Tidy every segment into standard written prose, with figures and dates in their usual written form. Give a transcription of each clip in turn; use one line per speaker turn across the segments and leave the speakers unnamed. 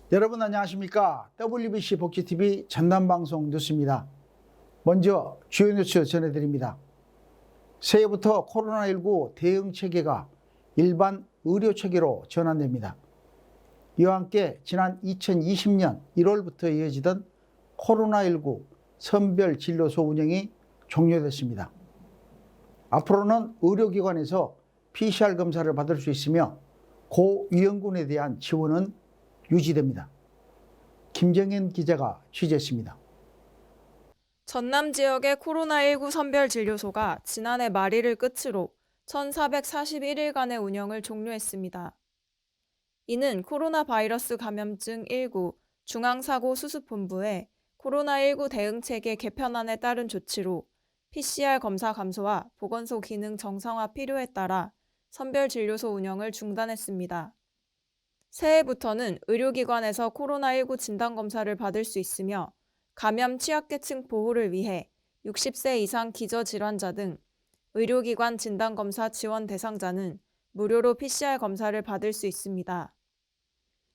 여러분 안녕하십니까? WBC 복지TV 전남방송 뉴스입니다. 먼저 주요 뉴스 전해드립니다. 새해부터 코로나19 대응 체계가 일반 의료 체계로 전환됩니다. 이와 함께 지난 2020년 1월부터 이어지던 코로나19 선별 진료소 운영이 종료됐습니다. 앞으로는 의료기관에서 PCR 검사를 받을 수 있으며 고위험군에 대한 지원은 유지됩니다. 김정현 기자가 취재했습니다.
전남 지역의 코로나19 선별 진료소가 지난해 말일을 끝으로 1,441일간의 운영을 종료했습니다. 이는 코로나 바이러스 감염증 19 중앙사고수습본부의 코로나19 대응체계 개편안에 따른 조치로 PCR 검사 감소와 보건소 기능 정상화 필요에 따라 선별 진료소 운영을 중단했습니다. 새해부터는 의료기관에서 코로나19 진단검사를 받을 수 있으며 감염 취약계층 보호를 위해 60세 이상 기저질환자 등 의료기관 진단검사 지원 대상자는 무료로 PCR 검사를 받을 수 있습니다.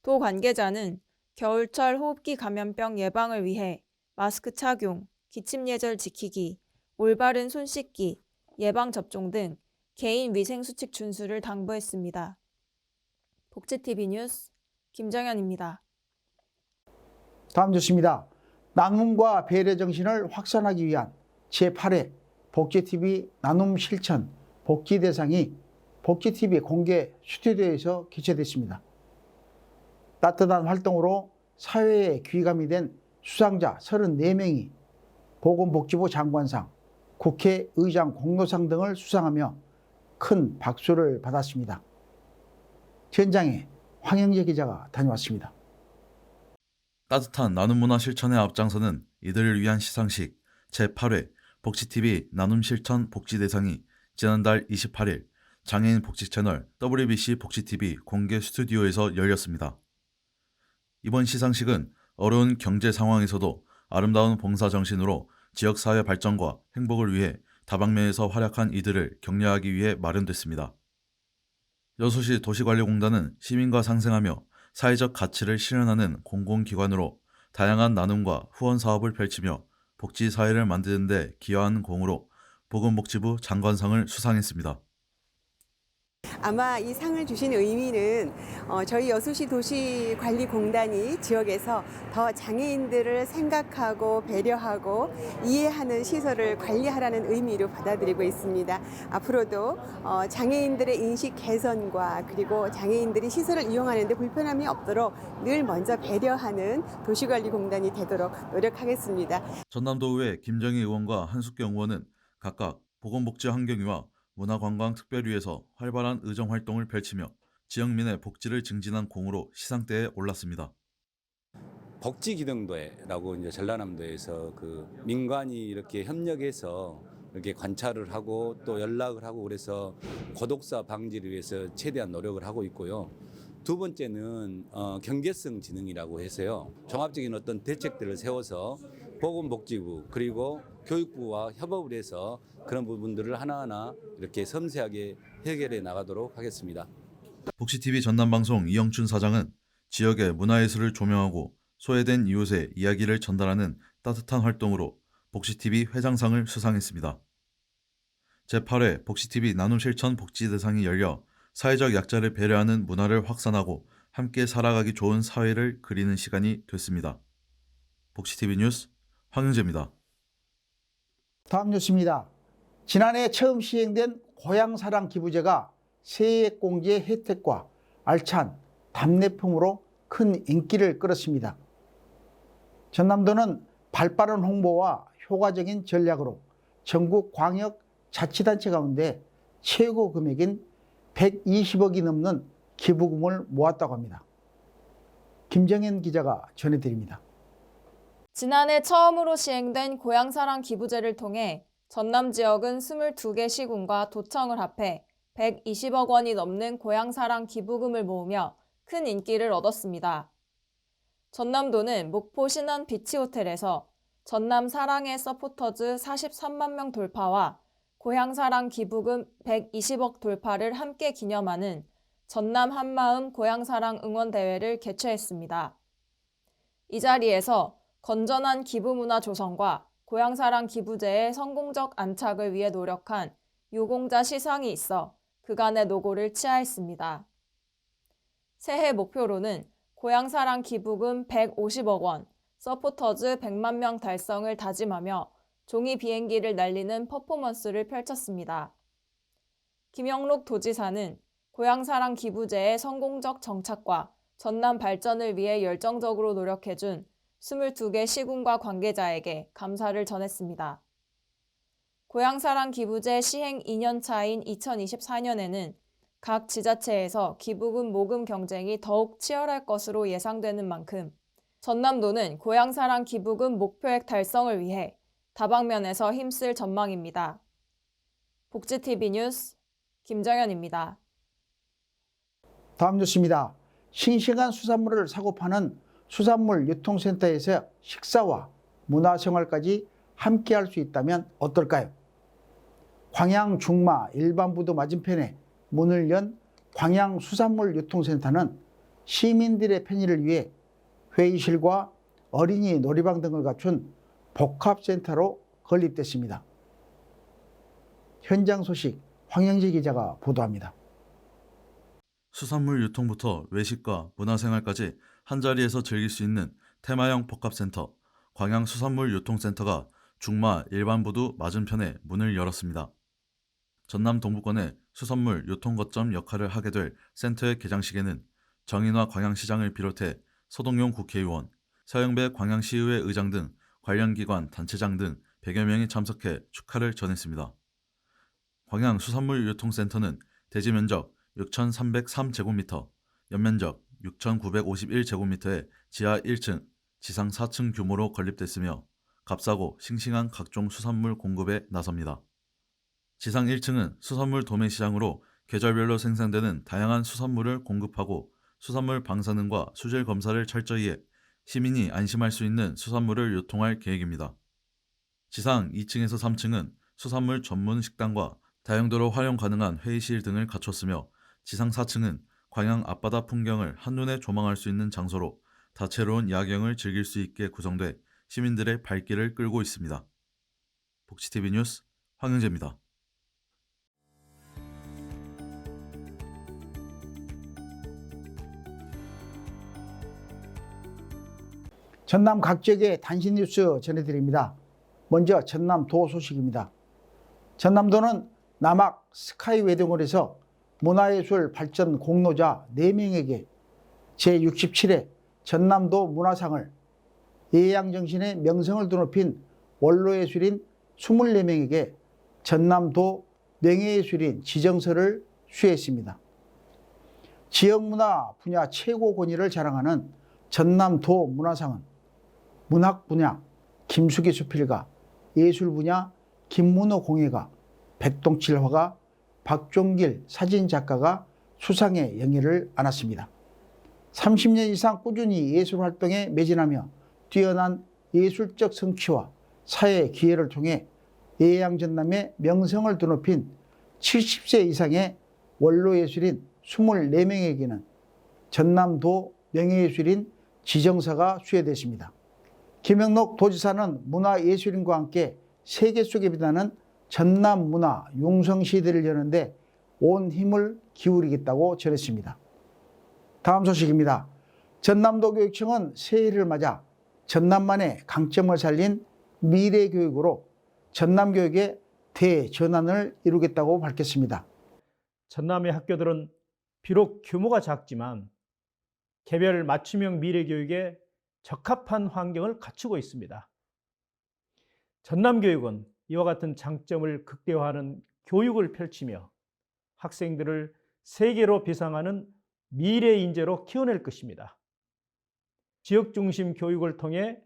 도 관계자는 겨울철 호흡기 감염병 예방을 위해 마스크 착용, 기침 예절 지키기, 올바른 손 씻기, 예방접종 등 개인 위생수칙 준수를 당부했습니다. 복지TV 뉴스 김정현입니다.
다음 뉴스입니다. 나눔과 배려 정신을 확산하기 위한 제8회 복지TV 나눔 실천 복지 대상이 복지TV 공개 스튜디오에서 개최됐습니다. 따뜻한 활동으로 사회에 귀감이 된 수상자 34명이 보건복지부 장관상, 국회의장 공로상 등을 수상하며 큰 박수를 받았습니다. 현장에 황영재 기자가 다녀왔습니다.
따뜻한 나눔 문화 실천의 앞장서는 이들을 위한 시상식 제8회 복지TV 나눔 실천 복지 대상이 지난달 28일 장애인 복지 채널 WBC 복지TV 공개 스튜디오에서 열렸습니다. 이번 시상식은 어려운 경제 상황에서도 아름다운 봉사 정신으로 지역사회 발전과 행복을 위해 다방면에서 활약한 이들을 격려하기 위해 마련됐습니다. 여수시 도시관리공단은 시민과 상생하며 사회적 가치를 실현하는 공공기관으로 다양한 나눔과 후원 사업을 펼치며 복지사회를 만드는 데 기여한 공으로 보건복지부 장관상을 수상했습니다.
아마 이 상을 주신 의미는 저희 여수시 도시관리공단이 지역에서 더 장애인들을 생각하고 배려하고 이해하는 시설을 관리하라는 의미로 받아들이고 있습니다. 앞으로도 장애인들의 인식 개선과 그리고 장애인들이 시설을 이용하는 데 불편함이 없도록 늘 먼저 배려하는 도시관리공단이 되도록 노력하겠습니다.
전남도의회 김정희 의원과 한숙경 의원은 각각 보건복지 환경위와 문화관광특별위에서 활발한 의정활동을 펼치며 지역민의 복지를 증진한 공으로 시상대에 올랐습니다.
복지기능도라고 이제 전라남도에서 그 민관이 이렇게 협력해서 이렇게 관찰을 하고 또 연락을 하고 그래서 고독사 방지를 위해서 최대한 노력을 하고 있고요. 두 번째는 경계성 지능이라고 해서요. 종합적인 어떤 대책들을 세워서 보건복지부 그리고 교육부와 협업을 해서 그런 부분들을 하나하나 이렇게 섬세하게 해결해 나가도록 하겠습니다.
복지TV 전남방송 이영춘 사장은 지역의 문화예술을 조명하고 소외된 이웃의 이야기를 전달하는 따뜻한 활동으로 복지TV 회장상을 수상했습니다. 제8회 복지TV 나눔 실천 복지 대상이 열려 사회적 약자를 배려하는 문화를 확산하고 함께 살아가기 좋은 사회를 그리는 시간이 됐습니다. 복지TV 뉴스 황영재입니다.
다음 뉴스입니다. 지난해 처음 시행된 고향사랑 기부제가 세액공제 혜택과 알찬 답례품으로 큰 인기를 끌었습니다. 전남도는 발빠른 홍보와 효과적인 전략으로 전국 광역 자치단체 가운데 최고 금액인 120억이 넘는 기부금을 모았다고 합니다. 김정현 기자가 전해드립니다.
지난해 처음으로 시행된 고향사랑 기부제를 통해 전남 지역은 22개 시군과 도청을 합해 120억 원이 넘는 고향사랑 기부금을 모으며 큰 인기를 얻었습니다. 전남도는 목포 신안 비치호텔에서 전남 사랑의 서포터즈 43만 명 돌파와 고향사랑 기부금 120억 돌파를 함께 기념하는 전남 한마음 고향사랑 응원대회를 개최했습니다. 이 자리에서 건전한 기부 문화 조성과 고향사랑 기부제의 성공적 안착을 위해 노력한 유공자 시상이 있어 그간의 노고를 치하했습니다. 새해 목표로는 고향사랑 기부금 150억 원, 서포터즈 100만 명 달성을 다짐하며 종이 비행기를 날리는 퍼포먼스를 펼쳤습니다. 김영록 도지사는 고향사랑 기부제의 성공적 정착과 전남 발전을 위해 열정적으로 노력해준 22개 시군과 관계자에게 감사를 전했습니다. 고향사랑 기부제 시행 2년차인 2024년에는 각 지자체에서 기부금 모금 경쟁이 더욱 치열할 것으로 예상되는 만큼 전남도는 고향사랑 기부금 목표액 달성을 위해 다방면에서 힘쓸 전망입니다. 복지TV 뉴스 김정현입니다.
다음 뉴스입니다. 싱싱한 수산물을 사고 파는 수산물 유통센터에서 식사와 문화생활까지 함께 할 수 있다면 어떨까요? 광양 중마 일반부두 맞은편에 문을 연 광양 수산물 유통센터는 시민들의 편의를 위해 회의실과 어린이 놀이방 등을 갖춘 복합센터로 건립됐습니다. 현장 소식 황영재 기자가 보도합니다.
수산물 유통부터 외식과 문화생활까지 한자리에서 즐길 수 있는 테마형 복합센터 광양 수산물 유통센터가 중마 일반부두 맞은편에 문을 열었습니다. 전남 동부권의 수산물 유통거점 역할을 하게 될 센터의 개장식에는 정인화 광양시장을 비롯해 서동용 국회의원, 서영배 광양시의회 의장 등 관련 기관 단체장 등 100여 명이 참석해 축하를 전했습니다. 광양 수산물 유통센터는 대지 면적 6,303제곱미터, 연면적 6,951제곱미터의 지하 1층, 지상 4층 규모로 건립됐으며 값싸고 싱싱한 각종 수산물 공급에 나섭니다. 지상 1층은 수산물 도매시장으로 계절별로 생산되는 다양한 수산물을 공급하고 수산물 방사능과 수질 검사를 철저히 해 시민이 안심할 수 있는 수산물을 유통할 계획입니다. 지상 2층에서 3층은 수산물 전문 식당과 다용도로 활용 가능한 회의실 등을 갖췄으며 지상 4층은 광양 앞바다 풍경을 한눈에 조망할 수 있는 장소로 다채로운 야경을 즐길 수 있게 구성돼 시민들의 발길을 끌고 있습니다. 복지TV 뉴스 황영재입니다.
전남 각 지역의 단신 뉴스 전해드립니다. 먼저 전남도 소식입니다. 전남도는 남악 스카이웨딩홀에서 문화예술 발전 공로자 4명에게 제67회 전남도 문화상을 예양정신의 명성을 드높인 원로예술인 24명에게 전남도 명예예술인 지정서를 수여했습니다. 지역문화 분야 최고 권위를 자랑하는 전남도 문화상은 문학 분야 김숙희 수필가, 예술 분야 김문호 공예가, 백동칠 화가, 박종길 사진작가가 수상의 영예를 안았습니다. 30년 이상 꾸준히 예술활동에 매진하며 뛰어난 예술적 성취와 사회 기여를 통해 예양전남의 명성을 드높인 70세 이상의 원로예술인 24명에게는 전남도 명예예술인 지정서가 수여됐습니다. 김영록 도지사는 문화예술인과 함께 세계 속에 빛나는 전남 문화 융성시대를 여는데 온 힘을 기울이겠다고 전했습니다. 다음 소식입니다. 전남도 교육청은 새해를 맞아 전남만의 강점을 살린 미래교육으로 전남교육의 대전환을 이루겠다고 밝혔습니다.
전남의 학교들은 비록 규모가 작지만 개별 맞춤형 미래교육에 적합한 환경을 갖추고 있습니다. 전남교육은 이와 같은 장점을 극대화하는 교육을 펼치며 학생들을 세계로 비상하는 미래 인재로 키워낼 것입니다. 지역 중심 교육을 통해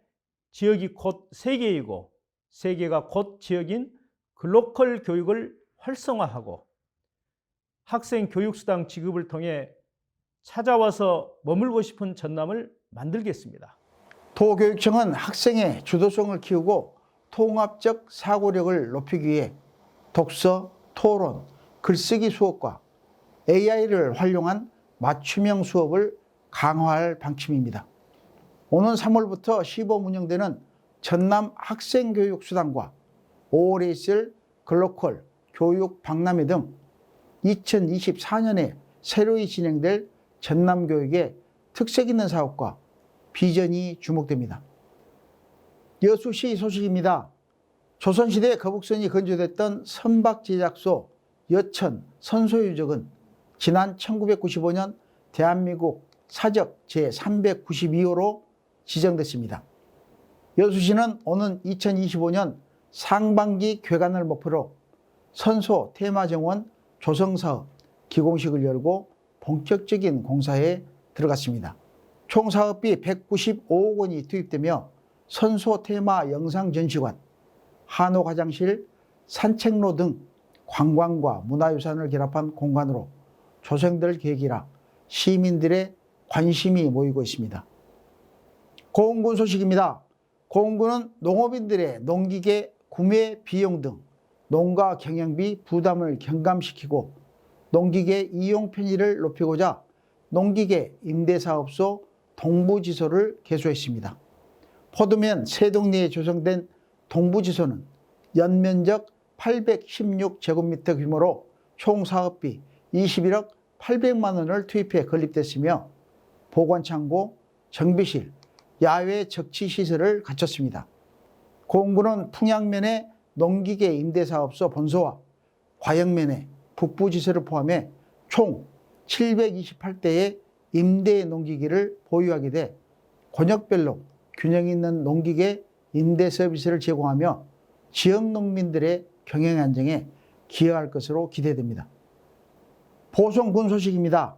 지역이 곧 세계이고 세계가 곧 지역인 글로컬 교육을 활성화하고 학생 교육수당 지급을 통해 찾아와서 머물고 싶은 전남을 만들겠습니다.
도교육청은 학생의 주도성을 키우고 통합적 사고력을 높이기 위해 독서, 토론, 글쓰기 수업과 AI를 활용한 맞춤형 수업을 강화할 방침입니다. 오는 3월부터 시범 운영되는 전남 학생교육수단과 5월에 있을 글로컬 교육 박람회 등 2024년에 새로이 진행될 전남교육의 특색 있는 사업과 비전이 주목됩니다. 여수시 소식입니다. 조선시대 거북선이 건조됐던 선박제작소 여천 선소유적은 지난 1995년 대한민국 사적 제392호로 지정됐습니다. 여수시는 오는 2025년 상반기 개관을 목표로 선소 테마정원 조성사업 기공식을 열고 본격적인 공사에 들어갔습니다. 총 사업비 195억 원이 투입되며 선소 테마 영상전시관, 한옥 화장실, 산책로 등 관광과 문화유산을 결합한 공간으로 조성될 계획이라 시민들의 관심이 모이고 있습니다. 고흥군 소식입니다. 고흥군은 농업인들의 농기계 구매 비용 등 농가 경영비 부담을 경감시키고 농기계 이용 편의를 높이고자 농기계 임대사업소 동부지소를 개소했습니다. 포도면 세동리에 조성된 동부지소는 연면적 816제곱미터 규모로 총 사업비 21억 800만 원을 투입해 건립됐으며 보관창고, 정비실, 야외 적치시설을 갖췄습니다. 고흥군은 풍양면에 농기계 임대사업소 본소와 과영면에 북부지소를 포함해 총 728대의 임대 농기계를 보유하게 돼 권역별로 균형 있는 농기계 임대 서비스를 제공하며 지역 농민들의 경영 안정에 기여할 것으로 기대됩니다. 보성군 소식입니다.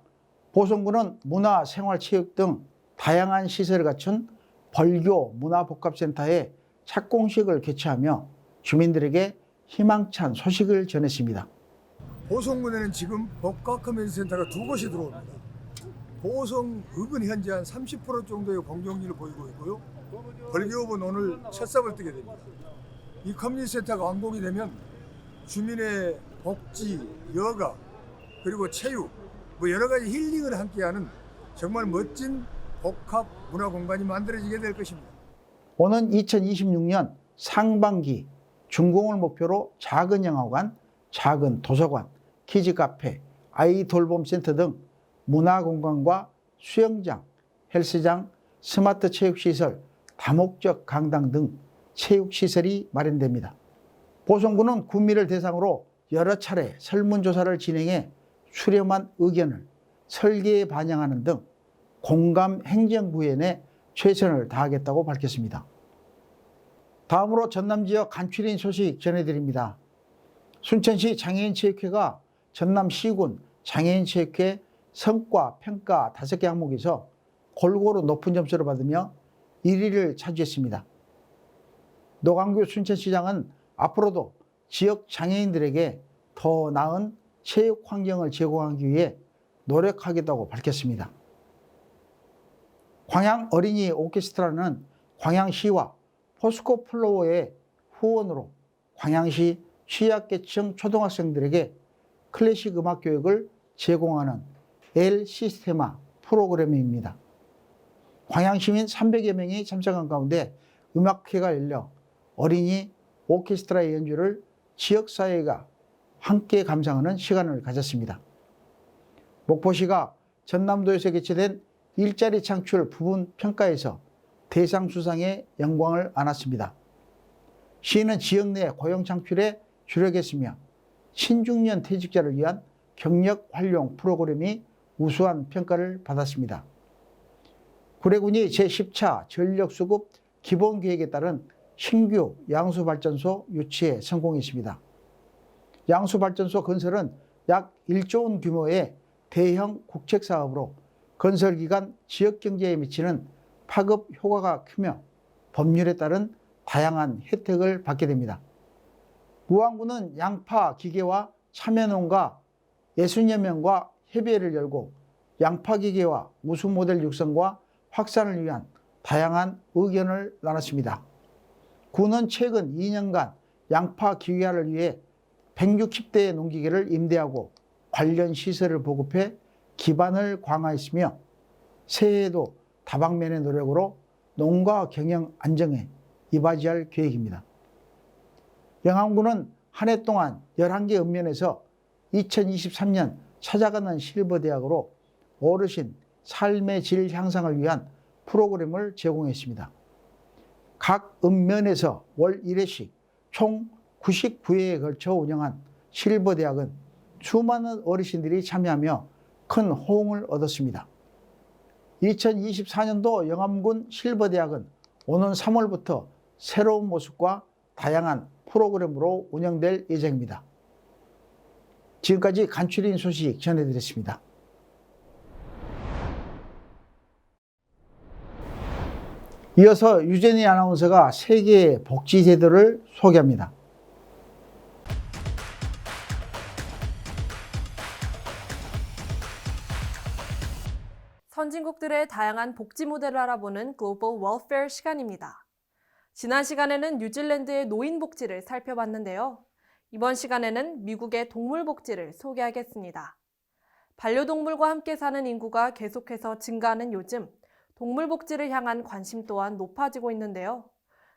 보성군은 문화, 생활, 체육 등 다양한 시설을 갖춘 벌교 문화복합센터에 착공식을 개최하며 주민들에게 희망찬 소식을 전했습니다.
보성군에는 지금 복합커뮤니티센터가 두 곳이 들어옵니다. 보성읍은 현재 한 30% 정도의 공정률을 보이고 있고요. 벌교읍은 오늘 첫 삽을 뜨게 됩니다. 이 커뮤니티센터가 완공이 되면 주민의 복지, 여가, 그리고 체육, 여러 가지 힐링을 함께하는 정말 멋진 복합 문화 공간이 만들어지게 될 것입니다.
오는 2026년 상반기 준공을 목표로 작은 영화관, 작은 도서관, 키즈 카페, 아이 돌봄 센터 등 문화공간과 수영장, 헬스장, 스마트 체육시설, 다목적 강당 등 체육시설이 마련됩니다. 보성군은 구민을 대상으로 여러 차례 설문조사를 진행해 수렴한 의견을 설계에 반영하는 등 공감 행정 구현에 최선을 다하겠다고 밝혔습니다. 다음으로 전남 지역 간추린 소식 전해드립니다. 순천시 장애인체육회가 전남시군 장애인체육회 성과 평가 5개 항목에서 골고루 높은 점수를 받으며 1위를 차지했습니다. 노광규 순천시장은 앞으로도 지역 장애인들에게 더 나은 체육 환경을 제공하기 위해 노력하겠다고 밝혔습니다. 광양 어린이 오케스트라는 광양시와 포스코 플로어의 후원으로 광양시 취약계층 초등학생들에게 클래식 음악 교육을 제공하는 엘 시스테마 프로그램입니다. 광양시민 300여 명이 참석한 가운데 음악회가 열려 어린이 오케스트라의 연주를 지역사회가 함께 감상하는 시간을 가졌습니다. 목포시가 전남도에서 개최된 일자리 창출 부분 평가에서 대상 수상에 영광을 안았습니다. 시는 지역 내 고용 창출에 주력했으며 신중년 퇴직자를 위한 경력 활용 프로그램이 우수한 평가를 받았습니다. 구례군이 제10차 전력수급 기본계획에 따른 신규 양수발전소 유치에 성공했습니다. 양수발전소 건설은 약 1조 원 규모의 대형 국책사업으로 건설기간 지역경제에 미치는 파급 효과가 크며 법률에 따른 다양한 혜택을 받게 됩니다. 무안군은 양파 기계와 참여농가 60여 명과 협의회를 열고 양파 기계와 우수 모델 육성과 확산을 위한 다양한 의견을 나눴습니다. 군은 최근 2년간 양파 기계화를 위해 160대의 농기계를 임대하고 관련 시설을 보급해 기반을 강화했으며 새해에도 다방면의 노력으로 농가 경영 안정에 이바지할 계획입니다. 영암군은 한 해 동안 11개 읍면에서 2023년 찾아가는 실버대학으로 어르신 삶의 질 향상을 위한 프로그램을 제공했습니다. 각 읍면에서 월 1회씩 총 99회에 걸쳐 운영한 실버대학은 수많은 어르신들이 참여하며 큰 호응을 얻었습니다. 2024년도 영암군 실버대학은 오는 3월부터 새로운 모습과 다양한 프로그램으로 운영될 예정입니다. 지금까지 간추린 소식 전해드렸습니다. 이어서 유진희 아나운서가 세계의 복지 제도를 소개합니다.
선진국들의 다양한 복지 모델을 알아보는 글로벌 웰페어 시간입니다. 지난 시간에는 뉴질랜드의 노인 복지를 살펴봤는데요. 이번 시간에는 미국의 동물 복지를 소개하겠습니다. 반려동물과 함께 사는 인구가 계속해서 증가하는 요즘, 동물 복지를 향한 관심 또한 높아지고 있는데요.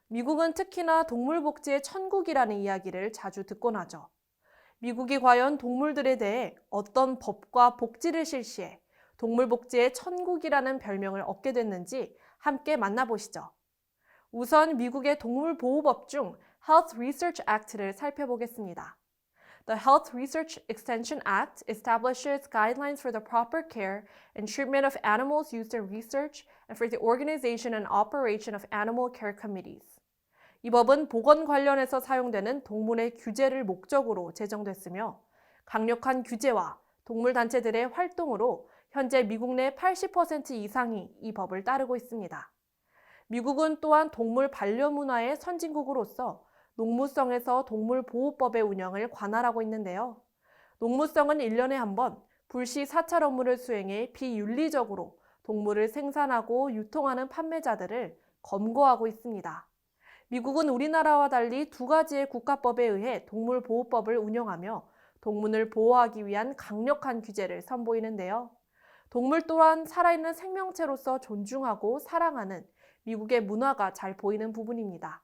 미국은 특히나 동물 복지의 천국이라는 이야기를 자주 듣곤 하죠. 미국이 과연 동물들에 대해 어떤 법과 복지를 실시해 동물 복지의 천국이라는 별명을 얻게 됐는지 함께 만나보시죠. 우선 미국의 동물보호법 중 Health Research Act를 살펴보겠습니다. The Health Research Extension Act establishes guidelines for the proper care and treatment of animals used in research and for the organization and operation of animal care committees. 이 법은 보건 관련해서 사용되는 동물의 규제를 목적으로 제정됐으며 강력한 규제와 동물단체들의 활동으로 현재 미국 내 80% 이상이 이 법을 따르고 있습니다. 미국은 또한 동물 반려문화의 선진국으로서 농무성에서 동물보호법의 운영을 관할하고 있는데요. 농무성은 1년에 한 번 불시 사찰 업무를 수행해 비윤리적으로 동물을 생산하고 유통하는 판매자들을 검거하고 있습니다. 미국은 우리나라와 달리 두 가지의 국가법에 의해 동물보호법을 운영하며 동물을 보호하기 위한 강력한 규제를 선보이는데요. 동물 또한 살아있는 생명체로서 존중하고 사랑하는 미국의 문화가 잘 보이는 부분입니다.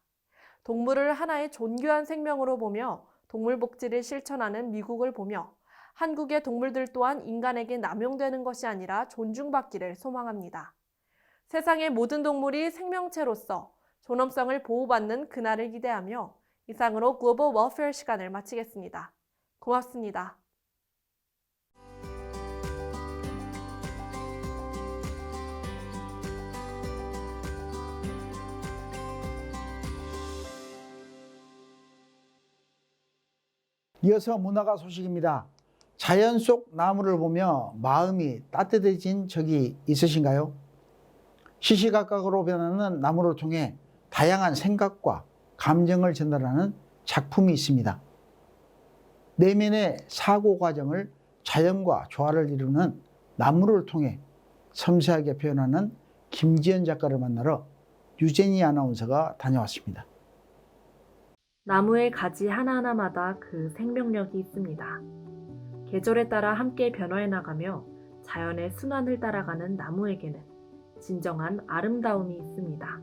동물을 하나의 존귀한 생명으로 보며 동물 복지를 실천하는 미국을 보며 한국의 동물들 또한 인간에게 남용되는 것이 아니라 존중받기를 소망합니다. 세상의 모든 동물이 생명체로서 존엄성을 보호받는 그날을 기대하며 이상으로 글로벌 웰페어 시간을 마치겠습니다. 고맙습니다.
이어서 문화가 소식입니다. 자연 속 나무를 보며 마음이 따뜻해진 적이 있으신가요? 시시각각으로 변하는 나무를 통해 다양한 생각과 감정을 전달하는 작품이 있습니다. 내면의 사고 과정을 자연과 조화를 이루는 나무를 통해 섬세하게 표현하는 김지연 작가를 만나러 유진희 아나운서가 다녀왔습니다.
나무의 가지 하나하나마다 그 생명력이 있습니다. 계절에 따라 함께 변화해 나가며 자연의 순환을 따라가는 나무에게는 진정한 아름다움이 있습니다.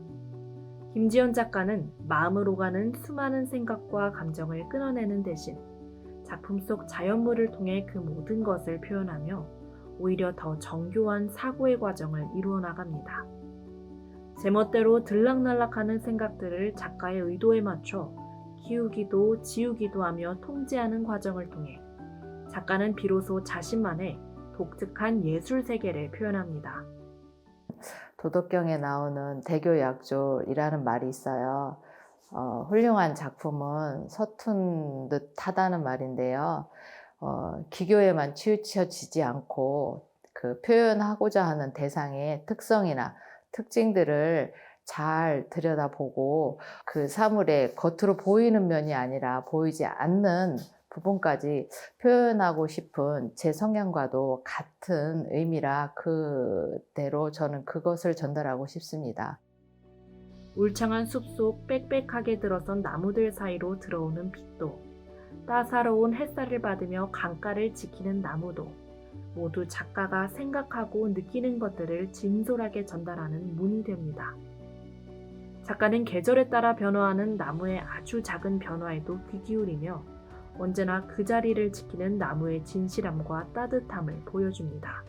김지연 작가는 마음을 오가는 수많은 생각과 감정을 끊어내는 대신 작품 속 자연물을 통해 그 모든 것을 표현하며 오히려 더 정교한 사고의 과정을 이루어 나갑니다. 제멋대로 들락날락하는 생각들을 작가의 의도에 맞춰 키우기도 지우기도 하며 통제하는 과정을 통해 작가는 비로소 자신만의 독특한 예술 세계를 표현합니다.
도덕경에 나오는 대교약졸이라는 말이 있어요. 훌륭한 작품은 서툰 듯하다는 말인데요. 기교에만 치우쳐지지 않고 그 표현하고자 하는 대상의 특성이나 특징들을 잘 들여다보고 그 사물의 겉으로 보이는 면이 아니라 보이지 않는 부분까지 표현하고 싶은 제 성향과도 같은 의미라 그대로 저는 그것을 전달하고 싶습니다.
울창한 숲속 빽빽하게 들어선 나무들 사이로 들어오는 빛도 따사로운 햇살을 받으며 강가를 지키는 나무도 모두 작가가 생각하고 느끼는 것들을 진솔하게 전달하는 문이 됩니다. 작가는 계절에 따라 변화하는 나무의 아주 작은 변화에도 귀 기울이며 언제나 그 자리를 지키는 나무의 진실함과 따뜻함을 보여줍니다.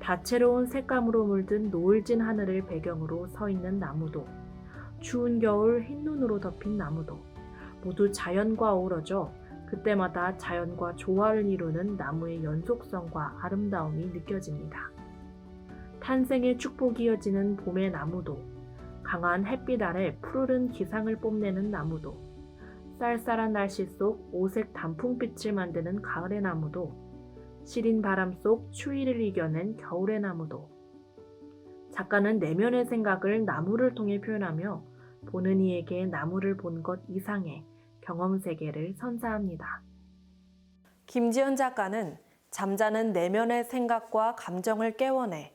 다채로운 색감으로 물든 노을진 하늘을 배경으로 서 있는 나무도, 추운 겨울 흰 눈으로 덮인 나무도 모두 자연과 어우러져 그때마다 자연과 조화를 이루는 나무의 연속성과 아름다움이 느껴집니다. 탄생의 축복이 이어지는 봄의 나무도, 강한 햇빛 아래 푸르른 기상을 뽐내는 나무도, 쌀쌀한 날씨 속 오색 단풍빛을 만드는 가을의 나무도, 시린 바람 속 추위를 이겨낸 겨울의 나무도. 작가는 내면의 생각을 나무를 통해 표현하며 보는 이에게 나무를 본 것 이상의 경험 세계를 선사합니다.
김지연 작가는 잠자는 내면의 생각과 감정을 깨워내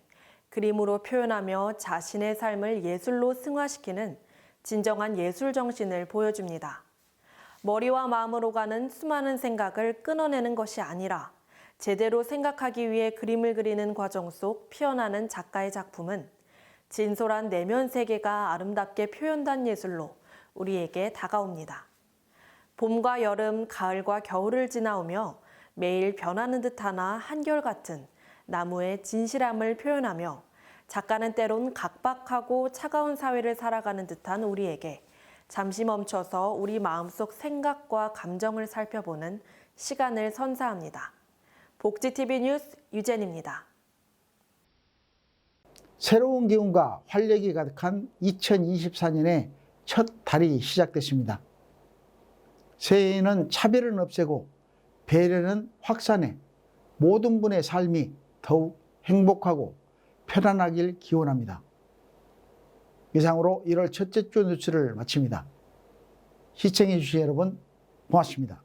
그림으로 표현하며 자신의 삶을 예술로 승화시키는 진정한 예술 정신을 보여줍니다. 머리와 마음으로 가는 수많은 생각을 끊어내는 것이 아니라 제대로 생각하기 위해 그림을 그리는 과정 속 피어나는 작가의 작품은 진솔한 내면 세계가 아름답게 표현된 예술로 우리에게 다가옵니다. 봄과 여름, 가을과 겨울을 지나오며 매일 변하는 듯하나 한결같은 나무의 진실함을 표현하며 작가는 때론 각박하고 차가운 사회를 살아가는 듯한 우리에게 잠시 멈춰서 우리 마음속 생각과 감정을 살펴보는 시간을 선사합니다. 복지TV 뉴스 유진입니다.
새로운 기운과 활력이 가득한 2024년의 첫 달이 시작됐습니다. 새해에는 차별은 없애고 배려는 확산해 모든 분의 삶이 더욱 행복하고 편안하길 기원합니다. 이상으로 1월 첫째 주 뉴스를 마칩니다. 시청해 주신 여러분 고맙습니다.